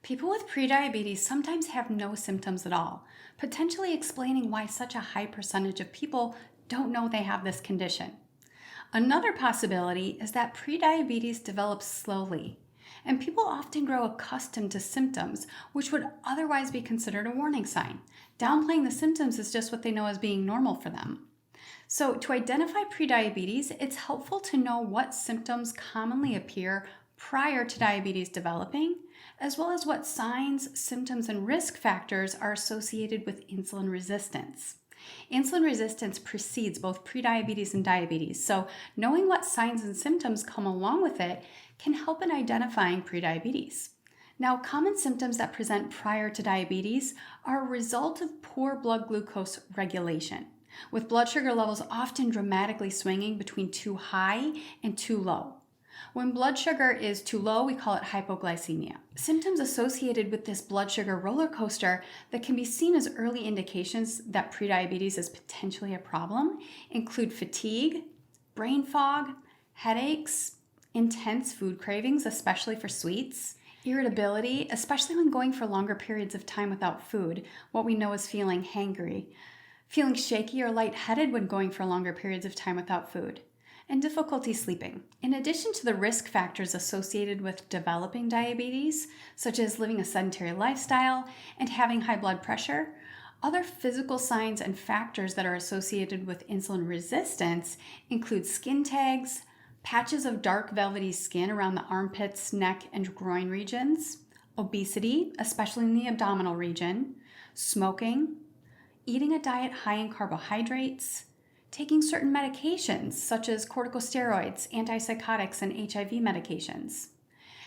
People with prediabetes sometimes have no symptoms at all, potentially explaining why such a high percentage of people don't know they have this condition. Another possibility is that prediabetes develops slowly, and people often grow accustomed to symptoms which would otherwise be considered a warning sign. Downplaying the symptoms is just what they know as being normal for them. So, to identify prediabetes, it's helpful to know what symptoms commonly appear prior to diabetes developing, as well as what signs, symptoms, and risk factors are associated with insulin resistance. Insulin resistance precedes both prediabetes and diabetes, so knowing what signs and symptoms come along with it can help in identifying prediabetes. Now, common symptoms that present prior to diabetes are a result of poor blood glucose regulation, with blood sugar levels often dramatically swinging between too high and too low. When blood sugar is too low, we call it hypoglycemia. Symptoms associated with this blood sugar roller coaster that can be seen as early indications that prediabetes is potentially a problem include fatigue, brain fog, headaches, intense food cravings, especially for sweets, irritability, especially when going for longer periods of time without food, what we know as feeling hangry, feeling shaky or lightheaded when going for longer periods of time without food, and difficulty sleeping. In addition to the risk factors associated with developing diabetes, such as living a sedentary lifestyle and having high blood pressure, other physical signs and factors that are associated with insulin resistance include skin tags, patches of dark velvety skin around the armpits, neck, and groin regions, obesity, especially in the abdominal region, smoking, eating a diet high in carbohydrates, taking certain medications such as corticosteroids, antipsychotics, and HIV medications,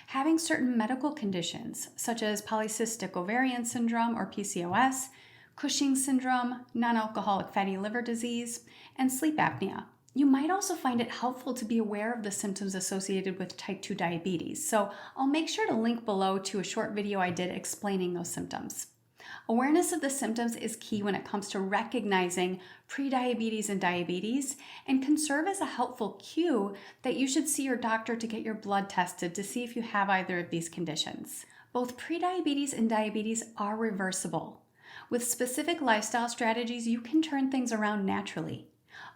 having certain medical conditions such as polycystic ovarian syndrome or PCOS, Cushing's syndrome, non-alcoholic fatty liver disease, and sleep apnea. You might also find it helpful to be aware of the symptoms associated with type 2 diabetes, so I'll make sure to link below to a short video I did explaining those symptoms. Awareness of the symptoms is key when it comes to recognizing prediabetes and diabetes and can serve as a helpful cue that you should see your doctor to get your blood tested to see if you have either of these conditions. Both prediabetes and diabetes are reversible. With specific lifestyle strategies, you can turn things around naturally.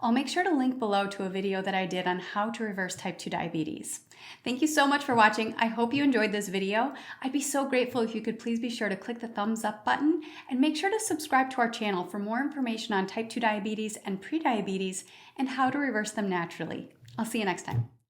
I'll make sure to link below to a video that I did on how to reverse type 2 diabetes. Thank you so much for watching. I hope you enjoyed this video. I'd be so grateful if you could please be sure to click the thumbs up button and make sure to subscribe to our channel for more information on type 2 diabetes and prediabetes and how to reverse them naturally. I'll see you next time.